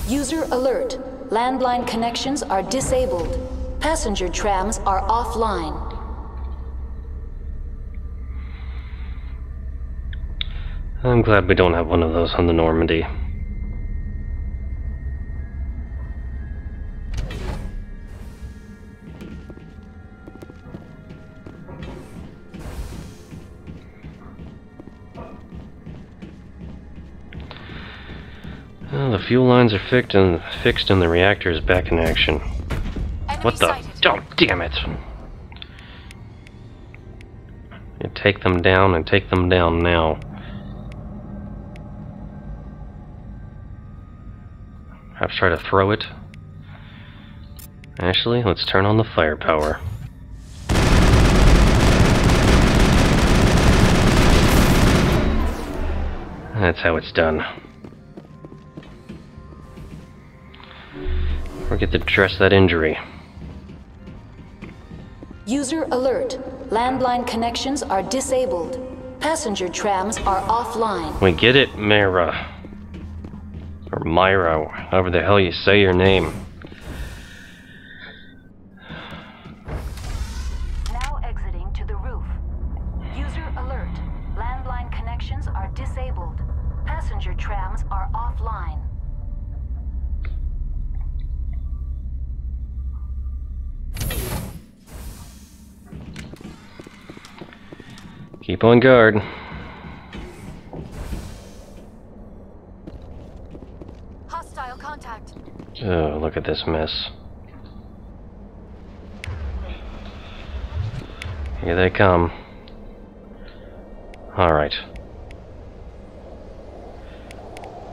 User alert. Landline connections are disabled. Passenger trams are offline. I'm glad we don't have one of those on the Normandy. Well, the fuel lines are fixed and the reactor is back in action. What the? Oh, damn it! You take them down and take them down now. Have to try to throw it. Actually, let's turn on the firepower. That's how it's done. Forget to address that injury. User alert. Landline connections are disabled. Passenger trams are offline. We get it, Mira. Or Myra, however the hell you say your name. Now exiting to the roof. User alert. Landline connections are disabled. Passenger trams are offline. Keep on guard. Hostile contact. Oh, look at this mess. Here they come. Alright.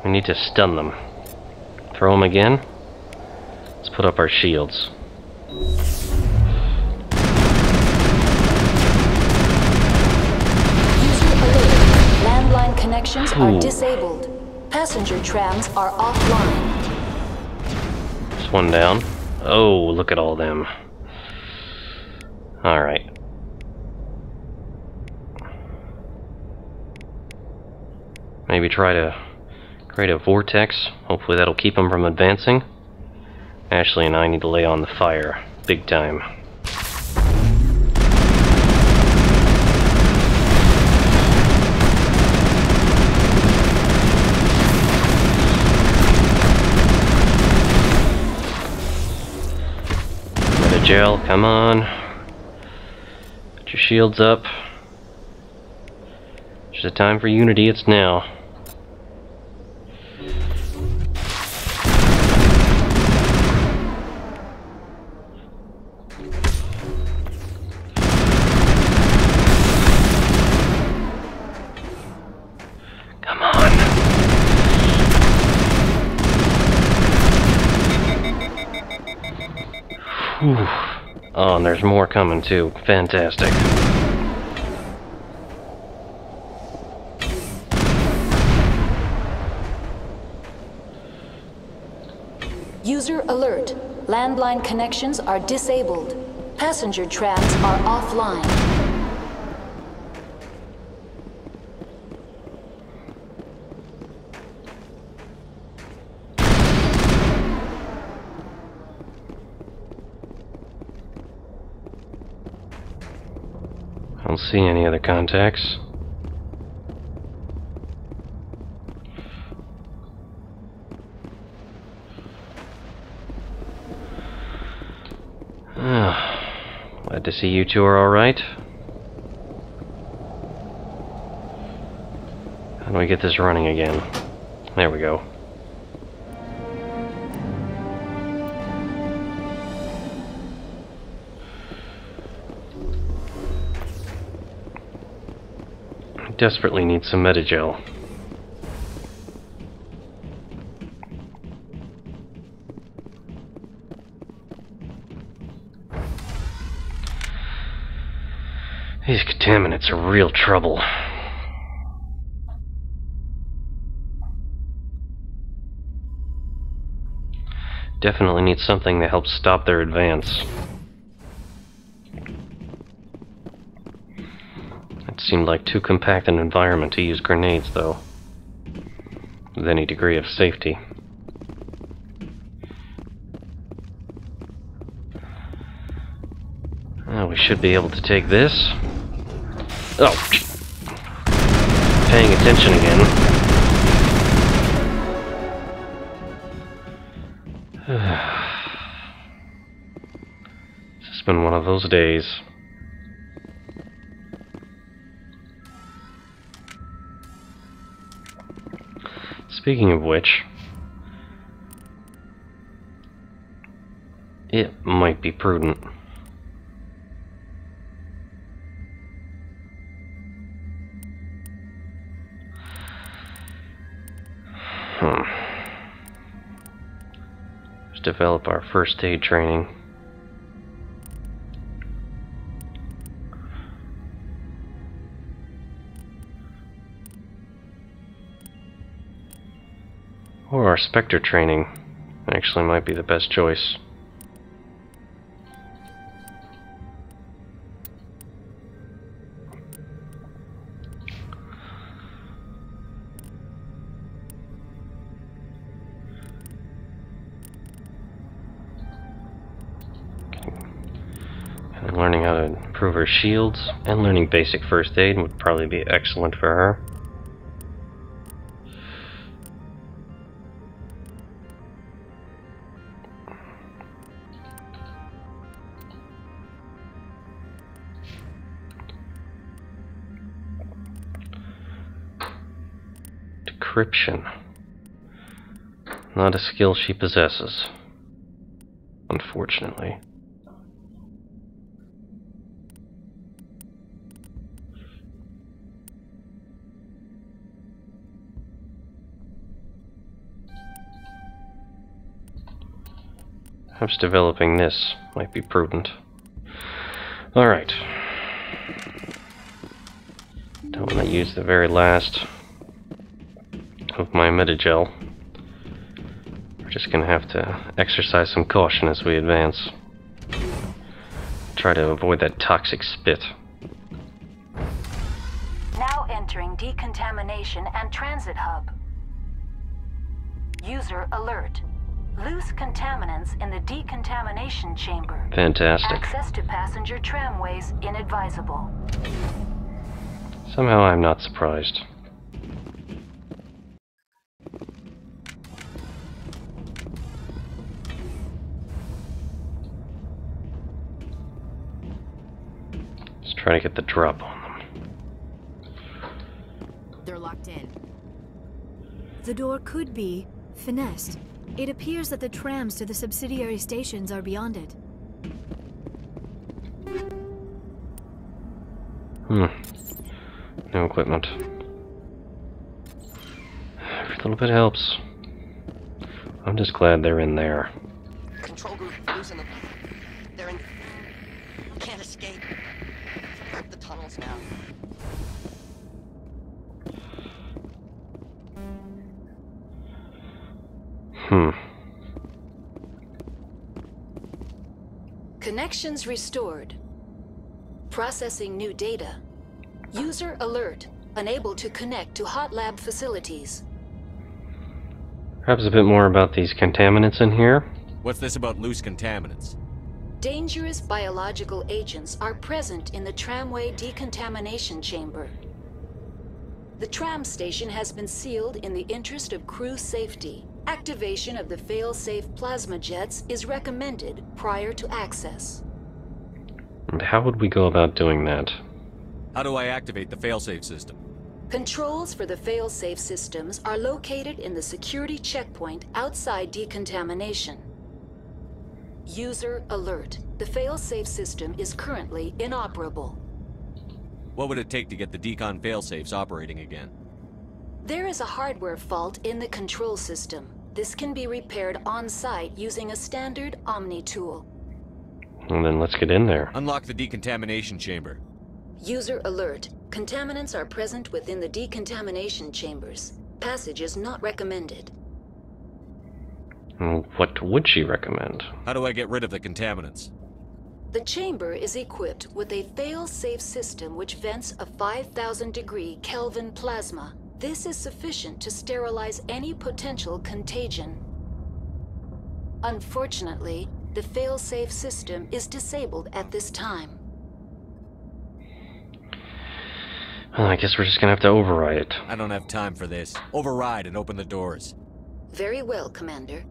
We need to stun them. Throw them again. Let's put up our shields. Landline connections are disabled. Passenger trams are offline. There's one down. Oh, look at all them. Alright. Maybe try to create a vortex. Hopefully that'll keep them from advancing. Ashley and I need to lay on the fire. Big time. Gel, come on. Put your shields up. There's a time for unity, it's now. Come on. Whew. Oh, and there's more coming too. Fantastic. User alert. Landline connections are disabled. Passenger trams are offline. I don't see any other contacts. Glad to see you two are alright. How do we get this running again? There we go. Desperately need some Metagel. These contaminants are real trouble. Definitely need something that helps stop their advance. It seemed like too compact an environment to use grenades, though, with any degree of safety. we should be able to take this. Oh! Paying attention again. This has been one of those days. Speaking of which, it might be prudent. Let's develop our first aid training. Or our Spectre training actually might be the best choice. And learning how to improve her shields and learning basic first aid would probably be excellent for her. Decryption. Not a skill she possesses, unfortunately. Perhaps developing this might be prudent. Alright. Don't want to use the very last of my metagel. We're just gonna have to exercise some caution as we advance. Try to avoid that toxic spit. Now entering decontamination and transit hub. User alert. Loose contaminants in the decontamination chamber. Fantastic. Access to passenger tramways inadvisable. Somehow I'm not surprised. Let's try to get the drop on them. They're locked in. The door could be finessed. It appears that the trams to the subsidiary stations are beyond it. No equipment. Every little bit helps. I'm just glad they're in there. Control group, losing them. They're in. Can't escape. Grab the tunnels now. Connections restored. Processing new data. User alert. Unable to connect to hot lab facilities. Perhaps a bit more about these contaminants in here. What's this about loose contaminants? Dangerous biological agents are present in the tramway decontamination chamber. The tram station has been sealed in the interest of crew safety. Activation of the fail-safe plasma jets is recommended prior to access. And how would we go about doing that? How do I activate the failsafe system? Controls for the fail-safe systems are located in the security checkpoint outside decontamination. User alert. The fail-safe system is currently inoperable. What would it take to get the decon failsafes operating again? There is a hardware fault in the control system. This can be repaired on-site using a standard Omni tool. Well, then let's get in there. Unlock the decontamination chamber. User alert. Contaminants are present within the decontamination chambers. Passage is not recommended. What would she recommend? How do I get rid of the contaminants? The chamber is equipped with a fail-safe system which vents a 5,000-degree Kelvin plasma. This is sufficient to sterilize any potential contagion. Unfortunately, the fail-safe system is disabled at this time. Well, I guess we're just gonna have to override it. I don't have time for this. Override and open the doors. Very well, Commander.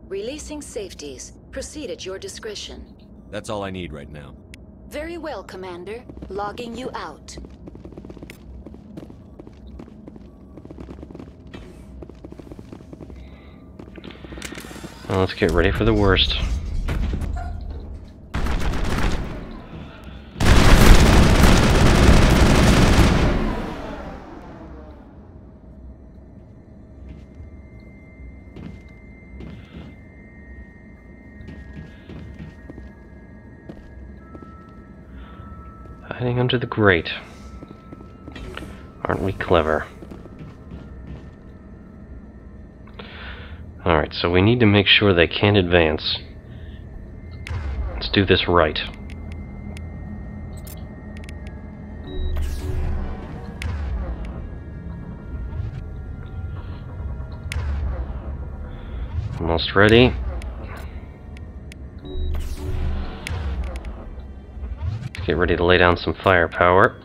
Releasing safeties. Proceed at your discretion. That's all I need right now. Very well, Commander. Logging you out. Well, let's get ready for the worst. Hiding under the grate. Aren't we clever? Alright, so we need to make sure they can't advance. Let's do this right. Almost ready. Let's get ready to lay down some firepower.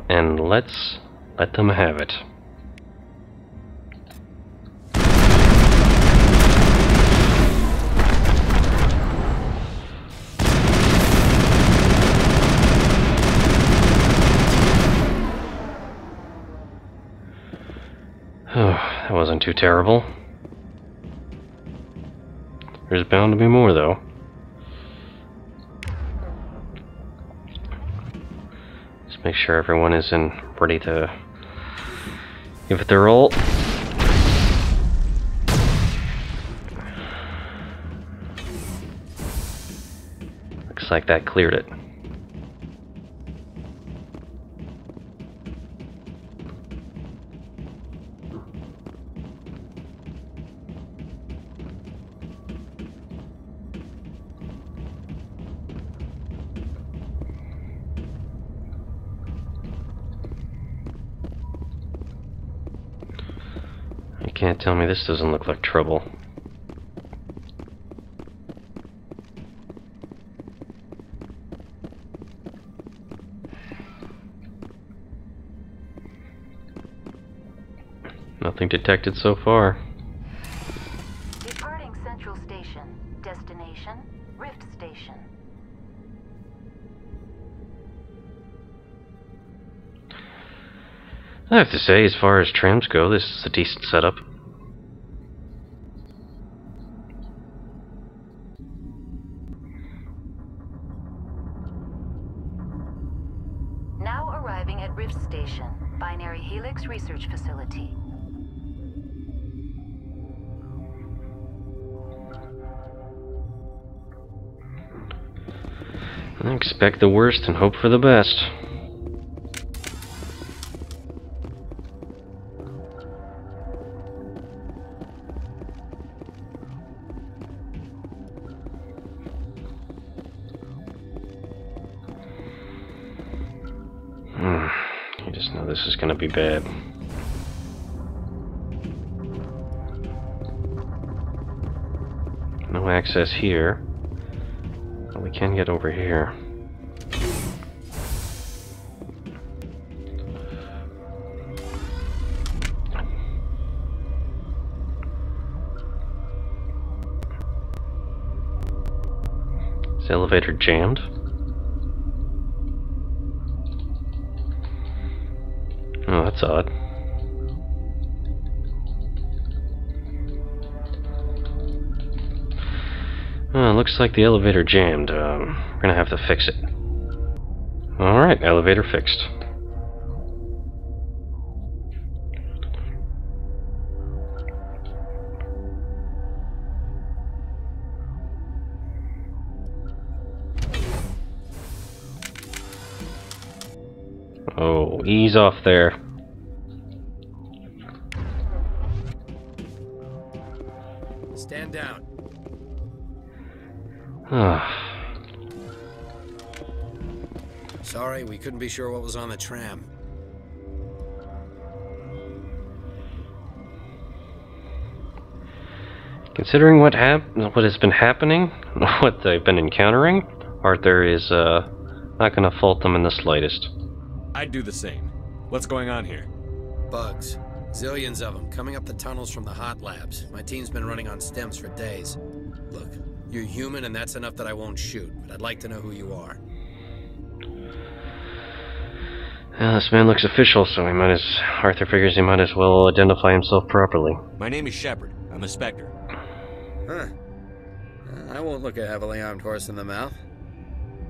And let's let them have it. Oh, that wasn't too terrible. There's bound to be more, though. Just make sure everyone is ready to give it their all. Looks like that cleared it. You can't tell me this doesn't look like trouble. Nothing detected so far. Departing Central Station. Destination, Rift Station. I have to say, as far as trams go, this is a decent setup. Now arriving at Rift Station, Binary Helix Research Facility. I expect the worst and hope for the best. You just know this is gonna be bad. No access here. But we can get over here. Is the elevator jammed? Oh, that's odd. Looks like the elevator jammed. We're gonna have to fix it. Alright, elevator fixed. Oh, ease off there. Stand down. Sorry, we couldn't be sure what was on the tram. Considering what has been happening, what they've been encountering, Arthur is not gonna fault them in the slightest. I'd do the same. What's going on here? Bugs. Zillions of them, coming up the tunnels from the hot labs. My team's been running on stems for days. Look, you're human and that's enough that I won't shoot, but I'd like to know who you are. Well, this man looks official, so Arthur figures he might as well identify himself properly. My name is Shepard. I'm a Spectre. Huh. I won't look a heavily armed horse in the mouth.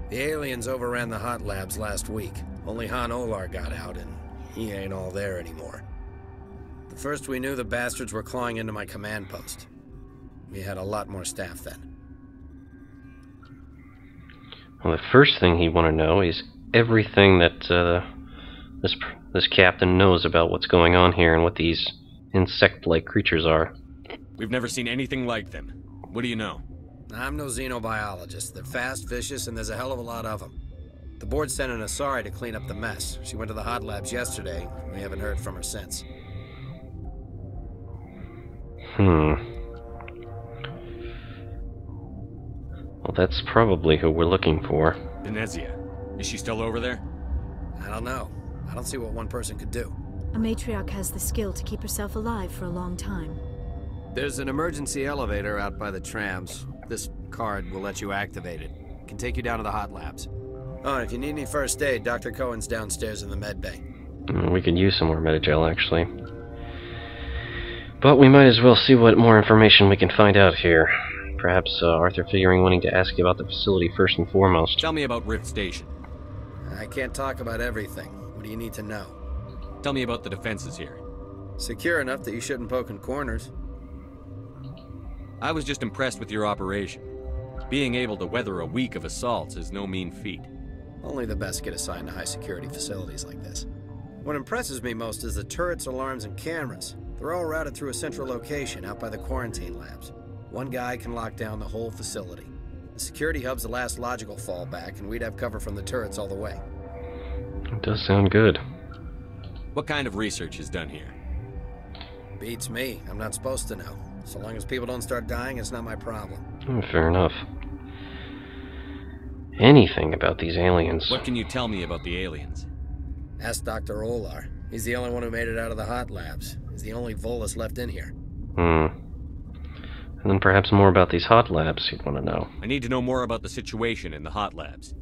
The aliens overran the hot labs last week. Only Han Olar got out, and he ain't all there anymore. The first we knew, the bastards were clawing into my command post. We had a lot more staff then. Well, the first thing he'd want to know is everything that this captain knows about what's going on here and what these insect-like creatures are. We've never seen anything like them. What do you know? I'm no xenobiologist. They're fast, vicious, and there's a hell of a lot of them. The board sent an Asari to clean up the mess. She went to the hot labs yesterday. We haven't heard from her since. Well, that's probably who we're looking for. Venezia. Is she still over there? I don't know. I don't see what one person could do. A matriarch has the skill to keep herself alive for a long time. There's an emergency elevator out by the trams. This card will let you activate it. It can take you down to the hot labs. Oh, and if you need any first aid, Dr. Cohen's downstairs in the med bay. We could use some more metagel, actually. But we might as well see what more information we can find out here. Perhaps Arthur wanting to ask you about the facility first and foremost. Tell me about Rift Station. I can't talk about everything. What do you need to know? Tell me about the defenses here. Secure enough that you shouldn't poke in corners. I was just impressed with your operation. Being able to weather a week of assaults is no mean feat. Only the best get assigned to high-security facilities like this. What impresses me most is the turrets, alarms, and cameras. They're all routed through a central location out by the quarantine labs. One guy can lock down the whole facility. The security hub's the last logical fallback, and we'd have cover from the turrets all the way. It does sound good. What kind of research is done here? Beats me. I'm not supposed to know. So long as people don't start dying, it's not my problem. Fair enough. Anything about these aliens? What can you tell me about the aliens? Ask Dr. Olar. He's the only one who made it out of the hot labs. He's the only Volus left in here. And then perhaps more about these hot labs you'd want to know. I need to know more about the situation in the hot labs.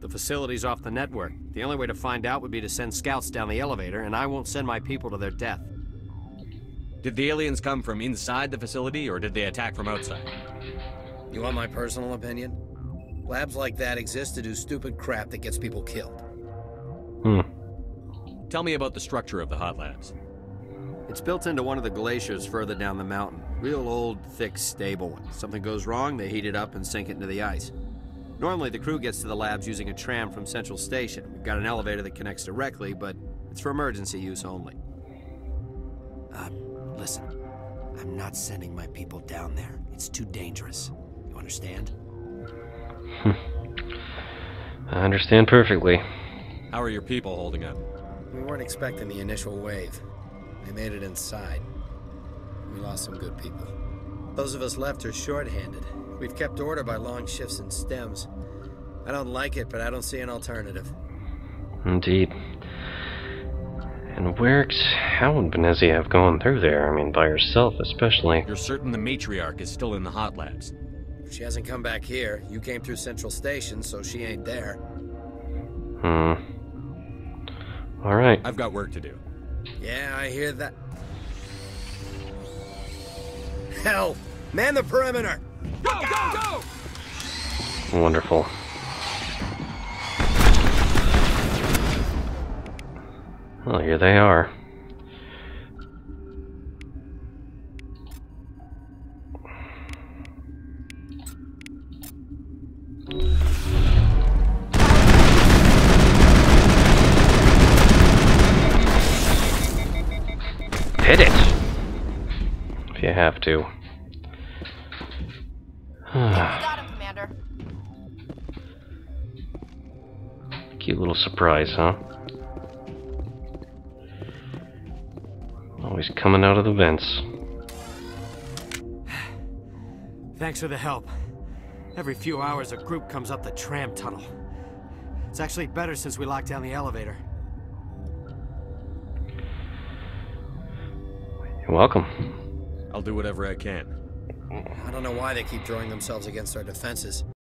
The facility's off the network. The only way to find out would be to send scouts down the elevator, and I won't send my people to their death. Did the aliens come from inside the facility, or did they attack from outside? You want my personal opinion? Labs like that exist to do stupid crap that gets people killed. Tell me about the structure of the hot labs. It's built into one of the glaciers further down the mountain. Real old, thick, stable one. Something goes wrong, they heat it up and sink it into the ice. Normally, the crew gets to the labs using a tram from Central Station. We've got an elevator that connects directly, but it's for emergency use only. Listen. I'm not sending my people down there. It's too dangerous. You understand? I understand perfectly. How are your people holding up? We weren't expecting the initial wave. They made it inside. We lost some good people. Those of us left are short-handed. We've kept order by long shifts in stems. I don't like it, but I don't see an alternative. Indeed. And how would Venezia have gone through there? I mean, by herself especially. You're certain the matriarch is still in the hot labs? She hasn't come back here. You came through Central Station, so she ain't there. Alright. I've got work to do. Yeah, I hear that. Hell! Man the perimeter! Go, go, go! Wonderful. Well, here they are. Hit it! If you have to. Got him, Commander. Cute little surprise, huh? Always coming out of the vents. Thanks for the help. Every few hours, a group comes up the tram tunnel. It's actually better since we locked down the elevator. You're welcome. I'll do whatever I can. I don't know why they keep throwing themselves against our defenses.